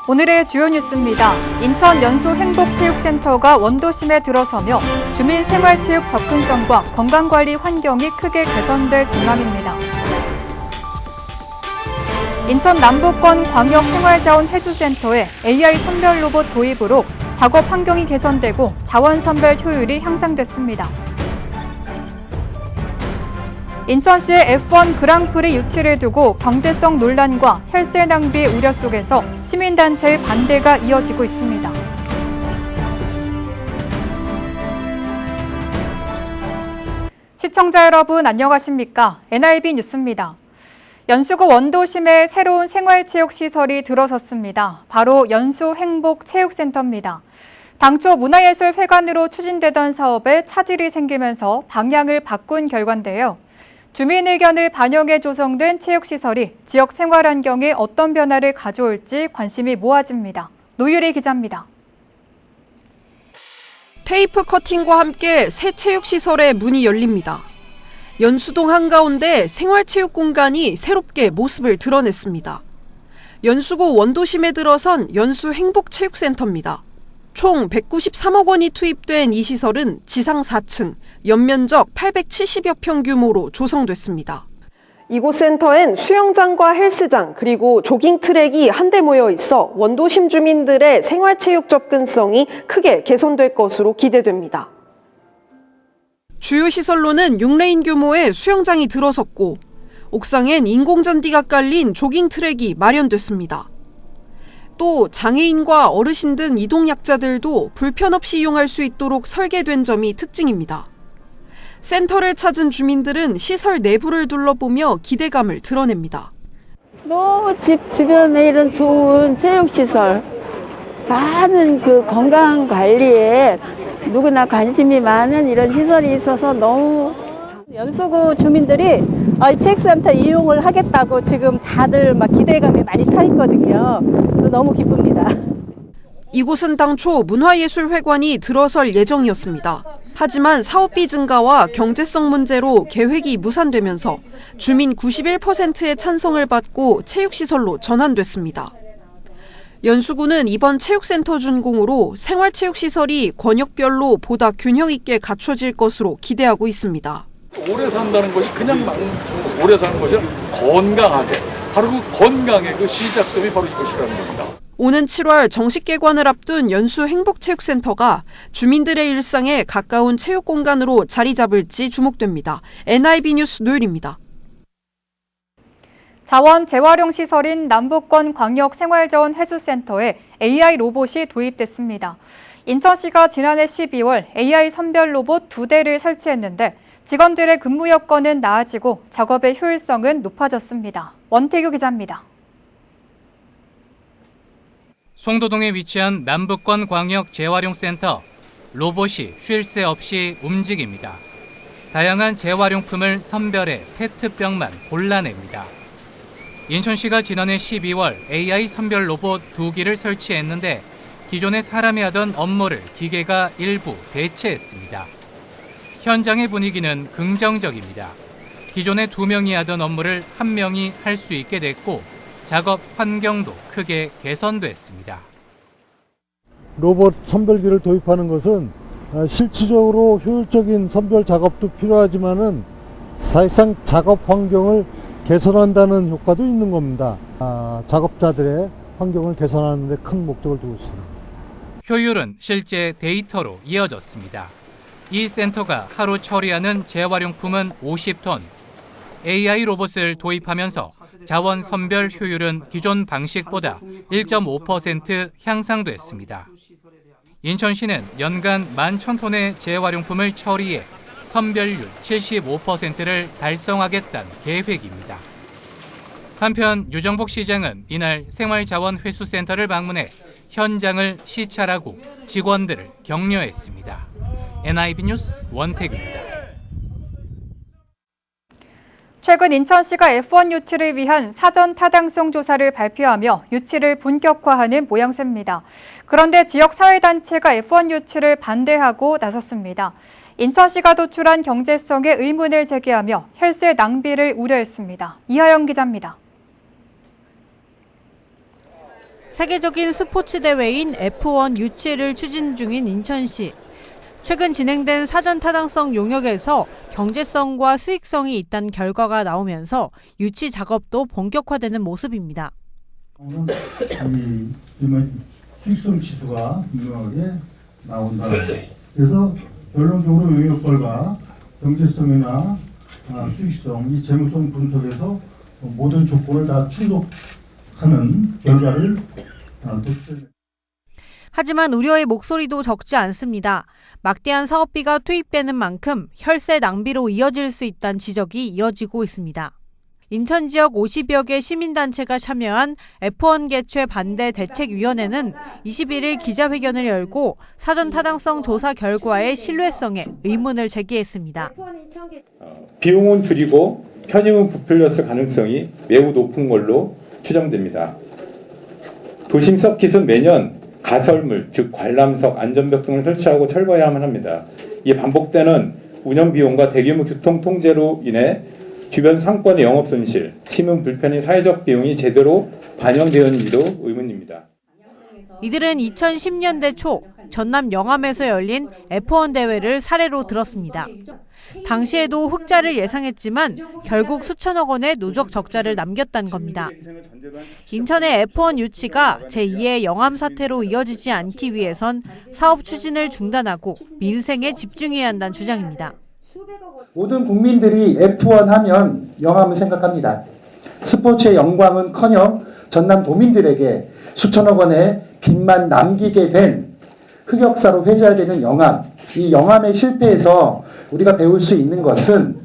오늘의 주요 뉴스입니다. 인천 연수행복체육센터가 원도심에 들어서며 주민 생활체육 접근성과 건강관리 환경이 크게 개선될 전망입니다. 인천 남부권 광역생활자원회수센터의 AI 선별 로봇 도입으로 작업 환경이 개선되고 자원 선별 효율이 향상됐습니다. 인천시의 F1 그랑프리 유치를 두고 경제성 논란과 혈세 낭비 우려 속에서 시민단체의 반대가 이어지고 있습니다. 시청자 여러분 안녕하십니까? NIB 뉴스입니다. 연수구 원도심에 새로운 생활체육시설이 들어섰습니다. 바로 연수행복체육센터입니다. 당초 문화예술회관으로 추진되던 사업에 차질이 생기면서 방향을 바꾼 결과인데요. 주민 의견을 반영해 조성된 체육시설이 지역 생활 환경에 어떤 변화를 가져올지 관심이 모아집니다. 노유리 기자입니다. 테이프 커팅과 함께 새 체육시설의 문이 열립니다. 연수동 한가운데 생활체육 공간이 새롭게 모습을 드러냈습니다. 연수구 원도심에 들어선 연수행복체육센터입니다. 총 193억 원이 투입된 이 시설은 지상 4층, 연면적 870여 평 규모로 조성됐습니다. 이곳 센터엔 수영장과 헬스장 그리고 조깅 트랙이 한데 모여 있어 원도심 주민들의 생활체육 접근성이 크게 개선될 것으로 기대됩니다. 주요 시설로는 6레인 규모의 수영장이 들어섰고 옥상엔 인공잔디가 깔린 조깅 트랙이 마련됐습니다. 또 장애인과 어르신 등 이동약자들도 불편 없이 이용할 수 있도록 설계된 점이 특징입니다. 센터를 찾은 주민들은 시설 내부를 둘러보며 기대감을 드러냅니다. 너무 집 주변에 이런 좋은 체육시설, 많은 그 건강 관리에 누구나 관심이 많은 이런 시설이 있어서 너무 연수구 주민들이 체육센터 이용을 하겠다고 지금 다들 막 기대감이 많이 차 있거든요. 그래서 너무 기쁩니다. 이곳은 당초 문화예술회관이 들어설 예정이었습니다. 하지만 사업비 증가와 경제성 문제로 계획이 무산되면서 주민 91%의 찬성을 받고 체육시설로 전환됐습니다. 연수구는 이번 체육센터 준공으로 생활체육시설이 권역별로 보다 균형 있게 갖춰질 것으로 기대하고 있습니다. 오래 산다는 것이 그냥 오래 사는 것이 아니라 건강하게, 바로 그 건강의 그 시작점이 바로 이것이라는 겁니다. 오는 7월 정식 개관을 앞둔 연수행복체육센터가 주민들의 일상에 가까운 체육 공간으로 자리 잡을지 주목됩니다. NIB 뉴스 노율입니다. 자원 재활용 시설인 남부권 광역생활자원회수센터에 AI 로봇이 도입됐습니다. 인천시가 지난해 12월 AI 선별 로봇 2대를 설치했는데 직원들의 근무 여건은 나아지고 작업의 효율성은 높아졌습니다. 원태규 기자입니다. 송도동에 위치한 남부권 광역 재활용센터. 로봇이 쉴 새 없이 움직입니다. 다양한 재활용품을 선별해 페트병만 골라냅니다. 인천시가 지난해 12월 AI 선별 로봇 2기를 설치했는데 기존에 사람이 하던 업무를 기계가 일부 대체했습니다. 현장의 분위기는 긍정적입니다. 기존에 2명이 하던 업무를 1명이 할 수 있게 됐고 작업 환경도 크게 개선됐습니다. 로봇 선별기를 도입하는 것은 실질적으로 효율적인 선별 작업도 필요하지만은 사실상 작업 환경을 개선한다는 효과도 있는 겁니다. 작업자들의 환경을 개선하는 데 큰 목적을 두고 있습니다. 효율은 실제 데이터로 이어졌습니다. 이 센터가 하루 처리하는 재활용품은 50톤. AI 로봇을 도입하면서 자원 선별 효율은 기존 방식보다 1.5% 향상됐습니다. 인천시는 연간 11,000톤의 재활용품을 처리해 선별률 75%를 달성하겠다는 계획입니다. 한편 유정복 시장은 이날 생활자원회수센터를 방문해 현장을 시찰하고 직원들을 격려했습니다. NIB 뉴스 원태규입니다. 최근 인천시가 F1 유치를 위한 사전 타당성 조사를 발표하며 유치를 본격화하는 모양새입니다. 그런데 지역 사회단체가 F1 유치를 반대하고 나섰습니다. 인천시가 도출한 경제성에 의문을 제기하며 혈세 낭비를 우려했습니다. 이하영 기자입니다. 세계적인 스포츠 대회인 F1 유치를 추진 중인 인천시. 최근 진행된 사전 타당성 용역에서 경제성과 수익성이 있다는 결과가 나오면서 유치 작업도 본격화되는 모습입니다. 수익성 지수가 분명하게 나온다. 그래서 결론적으로 용역벌과 경제성이나 수익성, 이 재무성 분석에서 모든 조건을 다 충족하는 결과를 도출해냅니다. 하지만 우려의 목소리도 적지 않습니다. 막대한 사업비가 투입되는 만큼 혈세 낭비로 이어질 수 있다는 지적이 이어지고 있습니다. 인천 지역 50여 개 시민단체가 참여한 F1 개최 반대 대책위원회는 21일 기자회견을 열고 사전 타당성 조사 결과의 신뢰성에 의문을 제기했습니다. 비용은 줄이고 편익은 부풀렸을 가능성이 매우 높은 걸로 추정됩니다. 도심 서킷은 매년 가설물, 즉 관람석, 안전벽 등을 설치하고 철거해야만 합니다. 이 반복되는 운영 비용과 대규모 교통 통제로 인해 주변 상권의 영업 손실, 시민 불편의 사회적 비용이 제대로 반영되었는지도 의문입니다. 이들은 2010년대 초 전남 영암에서 열린 F1 대회를 사례로 들었습니다. 당시에도 흑자를 예상했지만 결국 수천억 원의 누적 적자를 남겼다는 겁니다. 인천의 F1 유치가 제2의 영암 사태로 이어지지 않기 위해선 사업 추진을 중단하고 민생에 집중해야 한다는 주장입니다. 모든 국민들이 F1 하면 영암을 생각합니다. 스포츠의 영광은커녕 전남 도민들에게 수천억 원의 빚만 남기게 된 흑역사로 회자되는 영암. 이 영암의 실패에서 우리가 배울 수 있는 것은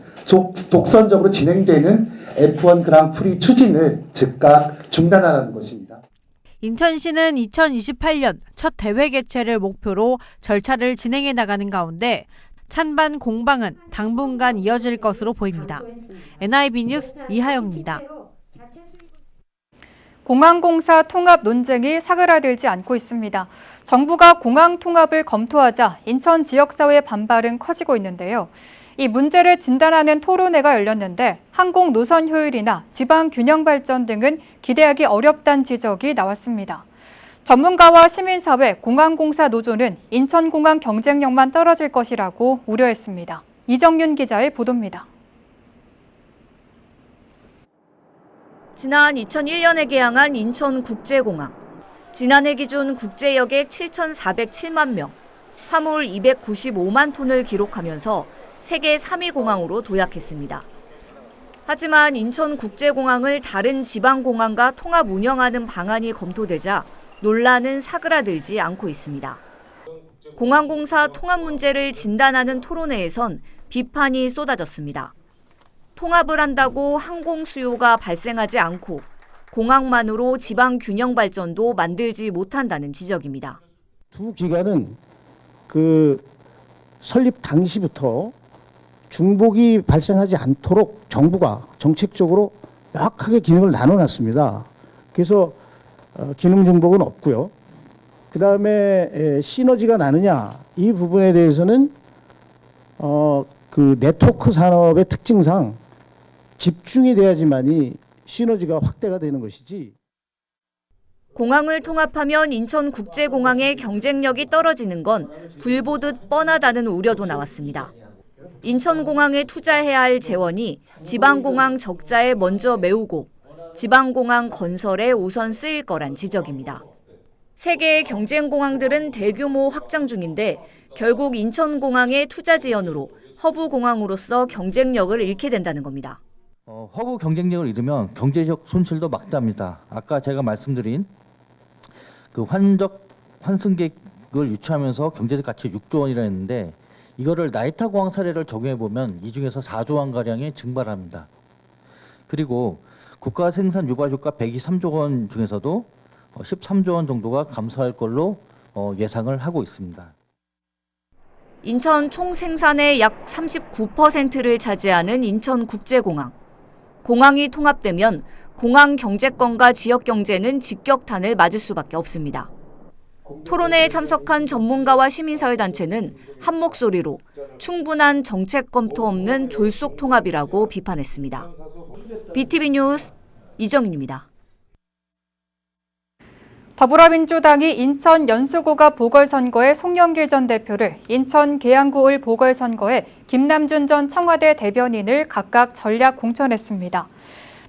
독선적으로 진행되는 F1 그랑프리 추진을 즉각 중단하라는 것입니다. 인천시는 2028년 첫 대회 개최를 목표로 절차를 진행해 나가는 가운데 찬반 공방은 당분간 이어질 것으로 보입니다. NIB 뉴스 이하영입니다. 공항공사 통합 논쟁이 사그라들지 않고 있습니다. 정부가 공항 통합을 검토하자 인천 지역사회의 반발은 커지고 있는데요. 이 문제를 진단하는 토론회가 열렸는데 항공 노선 효율이나 지방 균형 발전 등은 기대하기 어렵다는 지적이 나왔습니다. 전문가와 시민사회, 공항공사 노조는 인천공항 경쟁력만 떨어질 것이라고 우려했습니다. 이정윤 기자의 보도입니다. 지난 2001년에 개항한 인천국제공항. 지난해 기준 국제여객 7,407만 명, 화물 295만 톤을 기록하면서 세계 3위 공항으로 도약했습니다. 하지만 인천국제공항을 다른 지방공항과 통합 운영하는 방안이 검토되자 논란은 사그라들지 않고 있습니다. 공항공사 통합 문제를 진단하는 토론회에선 비판이 쏟아졌습니다. 통합을 한다고 항공 수요가 발생하지 않고 공항만으로 지방 균형 발전도 만들지 못한다는 지적입니다. 두 기관은 설립 당시부터 중복이 발생하지 않도록 정부가 정책적으로 명확하게 기능을 나눠놨습니다. 그래서 기능 중복은 없고요. 그다음에 시너지가 나느냐 이 부분에 대해서는 네트워크 산업의 특징상 집중이 돼야지만이 시너지가 확대가 되는 것이지. 공항을 통합하면 인천국제공항의 경쟁력이 떨어지는 건 불보듯 뻔하다는 우려도 나왔습니다. 인천공항에 투자해야 할 재원이 지방공항 적자에 먼저 메우고 지방공항 건설에 우선 쓰일 거란 지적입니다. 세계의 경쟁공항들은 대규모 확장 중인데 결국 인천공항의 투자 지연으로 허브공항으로서 경쟁력을 잃게 된다는 겁니다. 허브 경쟁력을 잃으면 경제적 손실도 막대합니다. 아까 제가 말씀드린 환승객을 유치하면서 경제적 가치 6조 원이라 했는데 이거를 나이타 공항 사례를 적용해 보면 이 중에서 4조 원 가량이 증발합니다. 그리고 국가 생산 유발 효과 123조 원 중에서도 13조 원 정도가 감소할 걸로 예상을 하고 있습니다. 인천 총 생산의 약 39%를 차지하는 인천국제공항. 공항이 통합되면 공항 경제권과 지역 경제는 직격탄을 맞을 수밖에 없습니다. 토론회에 참석한 전문가와 시민사회단체는 한 목소리로 충분한 정책 검토 없는 졸속 통합이라고 비판했습니다. BTV 뉴스 이정윤입니다. 더불어민주당이 인천 연수구가 보궐선거에 송영길 전 대표를, 인천 계양구을 보궐선거에 김남준 전 청와대 대변인을 각각 전략 공천했습니다.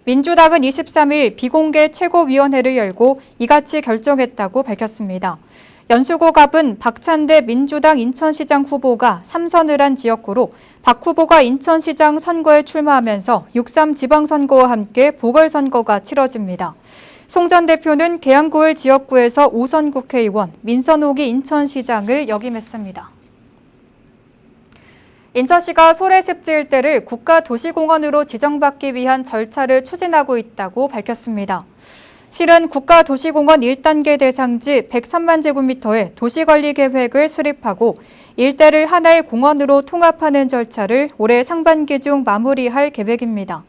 민주당은 23일 비공개 최고위원회를 열고 이같이 결정했다고 밝혔습니다. 연수구 갑은 박찬대 민주당 인천시장 후보가 3선을 한 지역구로 박 후보가 인천시장 선거에 출마하면서 6.3 지방선거와 함께 보궐선거가 치러집니다. 송 전 대표는 계양구을 지역구에서 5선 국회의원, 민선옥이 인천시장을 역임했습니다. 인천시가 소래습지 일대를 국가도시공원으로 지정받기 위한 절차를 추진하고 있다고 밝혔습니다. 실은 국가도시공원 1단계 대상지 103만 제곱미터의 도시관리계획을 수립하고 일대를 하나의 공원으로 통합하는 절차를 올해 상반기 중 마무리할 계획입니다.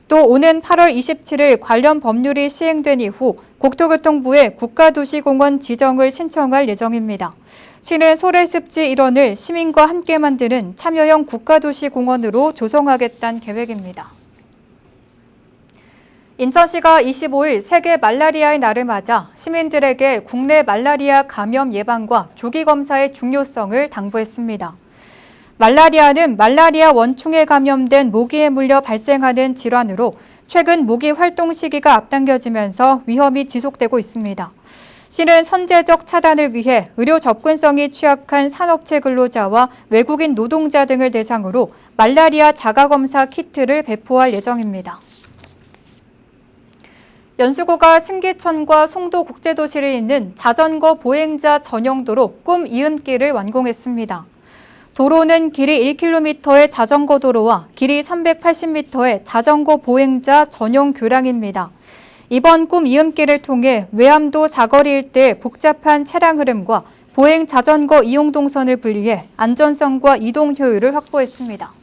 또 오는 8월 27일 관련 법률이 시행된 이후 국토교통부에 국가도시공원 지정을 신청할 예정입니다. 시는 소래습지 일원을 시민과 함께 만드는 참여형 국가도시공원으로 조성하겠다는 계획입니다. 인천시가 25일 세계 말라리아의 날을 맞아 시민들에게 국내 말라리아 감염 예방과 조기 검사의 중요성을 당부했습니다. 말라리아는 말라리아 원충에 감염된 모기에 물려 발생하는 질환으로 최근 모기 활동 시기가 앞당겨지면서 위험이 지속되고 있습니다. 시는 선제적 차단을 위해 의료 접근성이 취약한 산업체 근로자와 외국인 노동자 등을 대상으로 말라리아 자가검사 키트를 배포할 예정입니다. 연수구가 승기천과 송도 국제도시를 잇는 자전거 보행자 전용도로 꿈 이음길을 완공했습니다. 도로는 길이 1km의 자전거 도로와 길이 380m의 자전거 보행자 전용 교량입니다. 이번 꿈 이음길을 통해 외암도 사거리 일대의 복잡한 차량 흐름과 보행 자전거 이용 동선을 분리해 안전성과 이동 효율을 확보했습니다.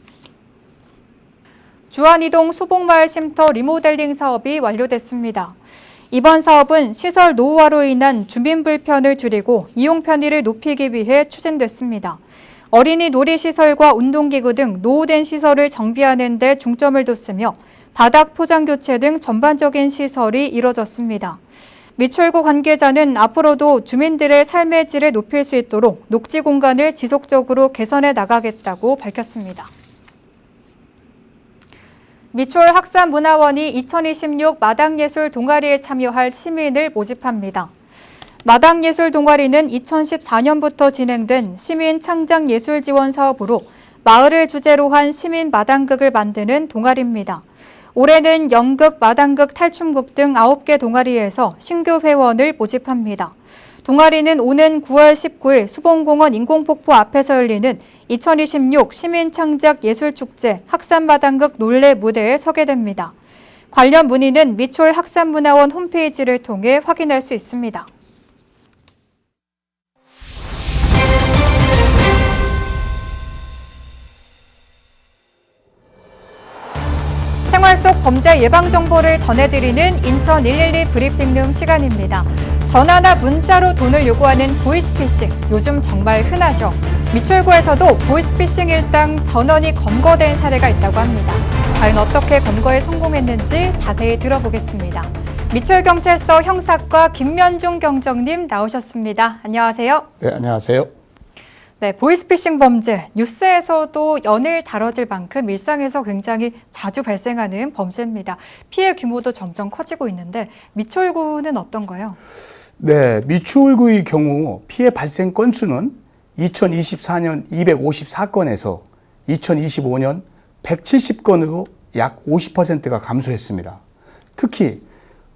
주안이동 수복마을 쉼터 리모델링 사업이 완료됐습니다. 이번 사업은 시설 노후화로 인한 주민 불편을 줄이고 이용 편의를 높이기 위해 추진됐습니다. 어린이 놀이시설과 운동기구 등 노후된 시설을 정비하는 데 중점을 뒀으며 바닥 포장 교체 등 전반적인 시설이 이뤄졌습니다. 미철구 관계자는 앞으로도 주민들의 삶의 질을 높일 수 있도록 녹지 공간을 지속적으로 개선해 나가겠다고 밝혔습니다. 미추홀학산문화원이 2026 마당예술 동아리에 참여할 시민을 모집합니다. 마당예술 동아리는 2014년부터 진행된 시민 창작 예술 지원 사업으로 마을을 주제로 한 시민 마당극을 만드는 동아리입니다. 올해는 연극, 마당극, 탈춤극 등 9개 동아리에서 신규 회원을 모집합니다. 동아리는 오는 9월 19일 수봉공원 인공폭포 앞에서 열리는 2026 시민창작예술축제 학산마당극 논례 무대에 서게 됩니다. 관련 문의는 미추홀학산문화원 홈페이지를 통해 확인할 수 있습니다. 생활 속 범죄 예방 정보를 전해드리는 인천 112 브리핑룸 시간입니다. 전화나 문자로 돈을 요구하는 보이스피싱, 요즘 정말 흔하죠. 미추홀구에서도 보이스피싱 일당 전원이 검거된 사례가 있다고 합니다. 과연 어떻게 검거에 성공했는지 자세히 들어보겠습니다. 미추홀경찰서 형사과 김면중 경정님 나오셨습니다. 안녕하세요. 네, 안녕하세요. 네, 보이스피싱 범죄, 뉴스에서도 연일 다뤄질 만큼 일상에서 굉장히 자주 발생하는 범죄입니다. 피해 규모도 점점 커지고 있는데 미추홀구는 어떤가요? 네, 미추홀구의 경우 피해 발생 건수는 2024년 254건에서 2025년 170건으로 약 50%가 감소했습니다. 특히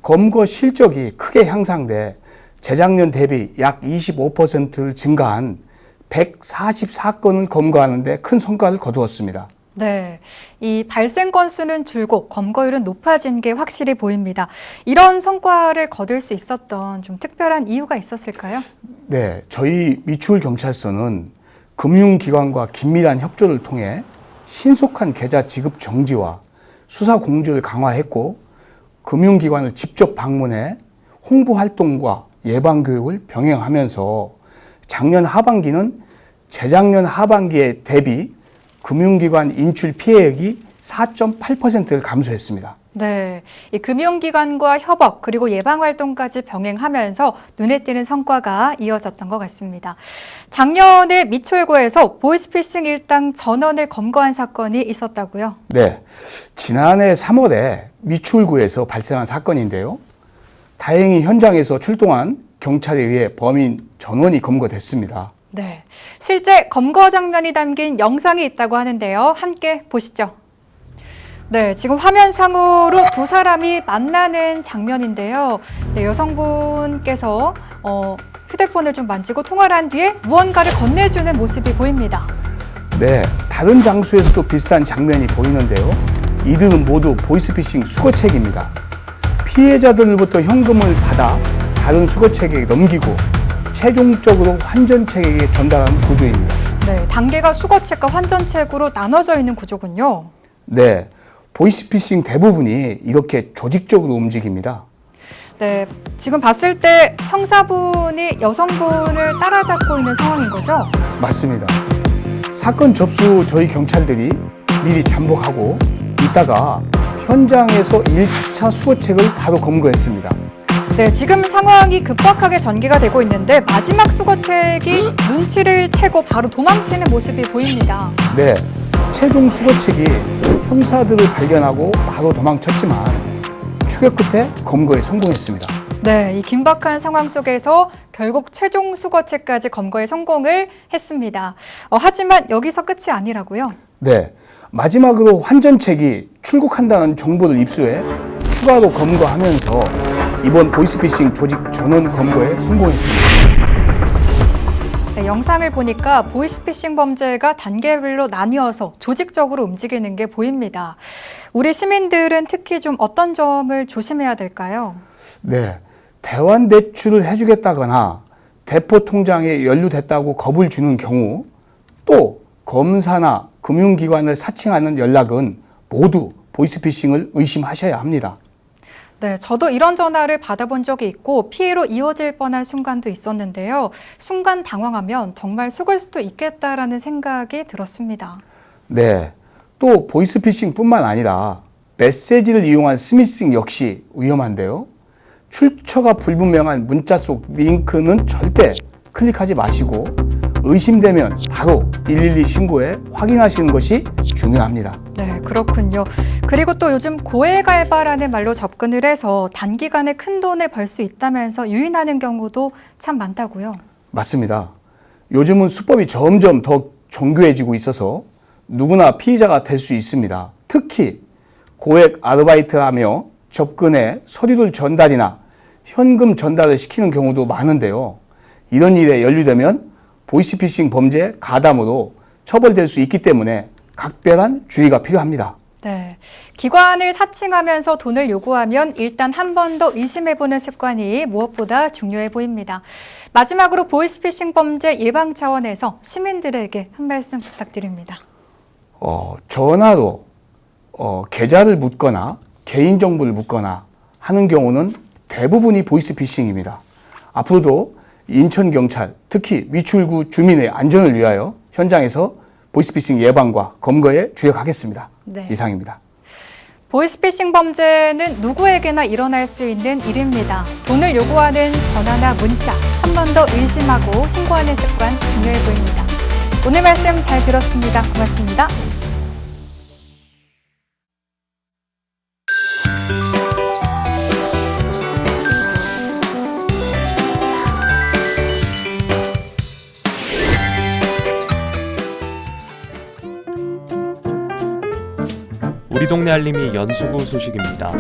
검거 실적이 크게 향상돼 재작년 대비 약 25% 증가한 144건을 검거하는 데 큰 성과를 거두었습니다. 네, 이 발생 건수는 줄고 검거율은 높아진 게 확실히 보입니다. 이런 성과를 거둘 수 있었던 좀 특별한 이유가 있었을까요? 네, 저희 미추홀경찰서는 금융기관과 긴밀한 협조를 통해 신속한 계좌 지급 정지와 수사 공조를 강화했고 금융기관을 직접 방문해 홍보활동과 예방교육을 병행하면서 작년 하반기는 재작년 하반기에 대비 금융기관 인출 피해액이 4.8%를 감소했습니다. 네, 이 금융기관과 협업 그리고 예방활동까지 병행하면서 눈에 띄는 성과가 이어졌던 것 같습니다. 작년에 미추홀구에서 보이스피싱 일당 전원을 검거한 사건이 있었다고요? 네, 지난해 3월에 미추홀구에서 발생한 사건인데요. 다행히 현장에서 출동한 경찰에 의해 범인 전원이 검거됐습니다. 네, 실제 검거 장면이 담긴 영상이 있다고 하는데요. 함께 보시죠. 네, 지금 화면상으로 두 사람이 만나는 장면인데요. 네, 여성분께서 휴대폰을 좀 만지고 통화를 한 뒤에 무언가를 건네주는 모습이 보입니다. 네, 다른 장소에서도 비슷한 장면이 보이는데요. 이들은 모두 보이스피싱 수거책입니다. 피해자들로부터 현금을 받아 다른 수거책에게 넘기고 최종적으로 환전책에게 전달하는 구조입니다. 네, 단계가 수거책과 환전책으로 나눠져 있는 구조군요. 네, 보이스피싱 대부분이 이렇게 조직적으로 움직입니다. 네, 지금 봤을 때 형사분이 여성분을 따라잡고 있는 상황인 거죠? 맞습니다. 사건 접수 후 저희 경찰들이 미리 잠복하고 있다가 현장에서 1차 수거책을 바로 검거했습니다. 네, 지금 상황이 급박하게 전개가 되고 있는데 마지막 수거책이 눈치를 채고 바로 도망치는 모습이 보입니다. 네, 최종 수거책이 형사들을 발견하고 바로 도망쳤지만 추격 끝에 검거에 성공했습니다. 네, 이 긴박한 상황 속에서 결국 최종 수거책까지 검거에 성공을 했습니다. 하지만 여기서 끝이 아니라고요? 네, 마지막으로 환전책이 출국한다는 정보를 입수해 추가로 검거하면서 이번 보이스피싱 조직 전원 검거에 성공했습니다. 네, 영상을 보니까 보이스피싱 범죄가 단계별로 나뉘어서 조직적으로 움직이는 게 보입니다. 우리 시민들은 특히 좀 어떤 점을 조심해야 될까요? 네, 대환 대출을 해주겠다거나 대포 통장에 연루됐다고 겁을 주는 경우, 또 검사나 금융기관을 사칭하는 연락은 모두 보이스피싱을 의심하셔야 합니다. 네, 저도 이런 전화를 받아본 적이 있고 피해로 이어질 뻔한 순간도 있었는데요. 순간 당황하면 정말 속을 수도 있겠다라는 생각이 들었습니다. 네, 또 보이스피싱뿐만 아니라 메시지를 이용한 스미싱 역시 위험한데요. 출처가 불분명한 문자 속 링크는 절대 클릭하지 마시고 의심되면 바로 112 신고해 확인하시는 것이 중요합니다. 네, 그렇군요. 그리고 또 요즘 고액알바라는 말로 접근을 해서 단기간에 큰 돈을 벌 수 있다면서 유인하는 경우도 참 많다고요. 맞습니다. 요즘은 수법이 점점 더 정교해지고 있어서 누구나 피의자가 될 수 있습니다. 특히 고액 아르바이트하며 접근해 서류들 전달이나 현금 전달을 시키는 경우도 많은데요. 이런 일에 연루되면 보이스피싱 범죄 가담으로 처벌될 수 있기 때문에 각별한 주의가 필요합니다. 네, 기관을 사칭하면서 돈을 요구하면 일단 한 번 더 의심해보는 습관이 무엇보다 중요해 보입니다. 마지막으로 보이스피싱 범죄 예방 차원에서 시민들에게 한 말씀 부탁드립니다. 전화로 계좌를 묻거나 개인정보를 묻거나 하는 경우는 대부분이 보이스피싱입니다. 앞으로도 인천경찰, 특히 미추홀구 주민의 안전을 위하여 현장에서 보이스피싱 예방과 검거에 주력하겠습니다. 네. 이상입니다. 보이스피싱 범죄는 누구에게나 일어날 수 있는 일입니다. 돈을 요구하는 전화나 문자, 한 번 더 의심하고 신고하는 습관 중요해 보입니다. 오늘 말씀 잘 들었습니다. 고맙습니다. 우리 동네 알림이 연수구 소식입니다.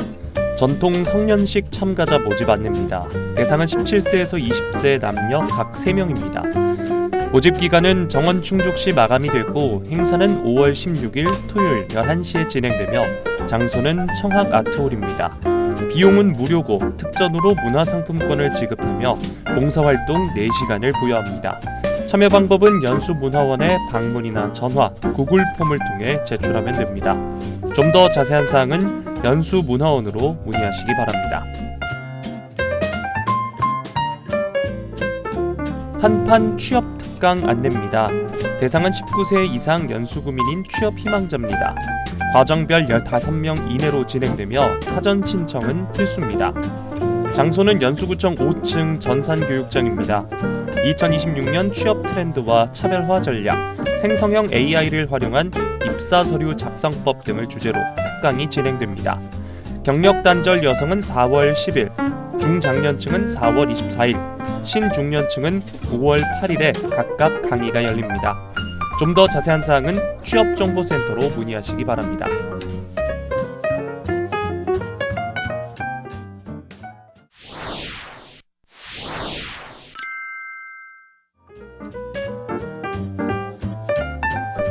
전통 성년식 참가자 모집 안내입니다. 대상은 17세에서 20세 남녀 각 3명입니다. 모집 기간은 정원 충족 시 마감이 됐고 행사는 5월 16일 토요일 11시에 진행되며 장소는 청학 아트홀입니다. 비용은 무료고 특전으로 문화상품권을 지급하며 봉사활동 4시간을 부여합니다. 참여 방법은 연수문화원의 방문이나 전화, 구글 폼을 통해 제출하면 됩니다. 좀 더 자세한 사항은 연수문화원으로 문의하시기 바랍니다. 한판 취업 특강 안내입니다. 대상은 19세 이상 연수구민인 취업 희망자입니다. 과정별 15명 이내로 진행되며 사전 신청은 필수입니다. 장소는 연수구청 5층 전산교육장입니다. 2026년 취업 트렌드와 차별화 전략, 생성형 AI를 활용한 입사 서류 작성법 등을 주제로 특강이 진행됩니다. 경력 단절 여성은 4월 10일, 중장년층은 4월 24일, 신중년층은 5월 8일에 각각 강의가 열립니다. 좀 더 자세한 사항은 취업정보센터로 문의하시기 바랍니다.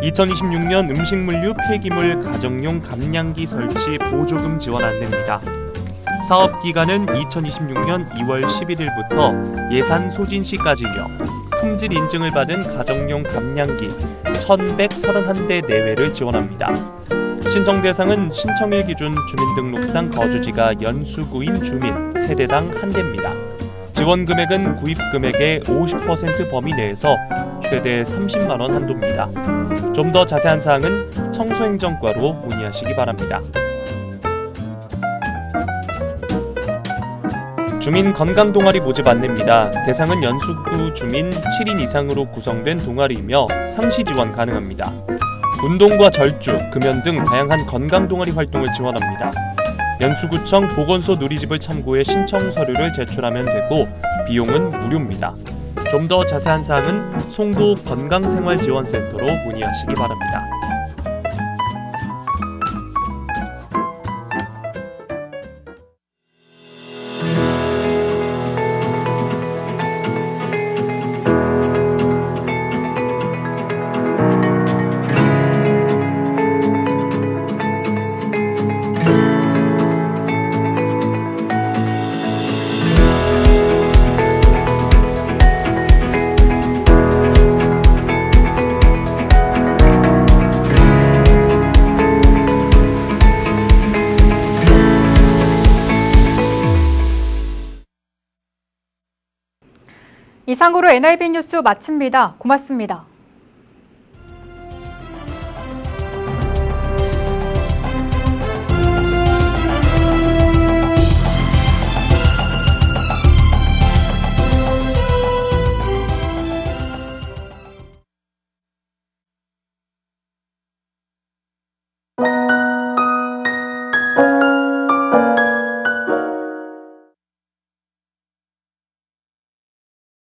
(2026년) 음식물류 폐기물 가정용 감량기 설치 보조금 지원 안내입니다. 사업 기간은 2026년 2월 11일부터 예산 소진 시까지며 품질 인증을 받은 가정용 감량기 1,131대 내외를 지원합니다. 신청 대상은 신청일 기준 주민등록상 거주지가 연수구인 주민 세대당 1대입니다. 지원 금액은 구입 금액의 50% 범위 내에서 최대 30만 원 한도입니다. 좀 더 자세한 사항은 청소행정과로 문의하시기 바랍니다. 주민 건강 동아리 모집 안내입니다. 대상은 연수구 주민 7인 이상으로 구성된 동아리이며 상시 지원 가능합니다. 운동과 절주, 금연 등 다양한 건강 동아리 활동을 지원합니다. 연수구청 보건소 누리집을 참고해 신청 서류를 제출하면 되고 비용은 무료입니다. 좀 더 자세한 사항은 송도 건강생활지원센터로 문의하시기 바랍니다. 이상으로 NIB 뉴스 마칩니다. 고맙습니다.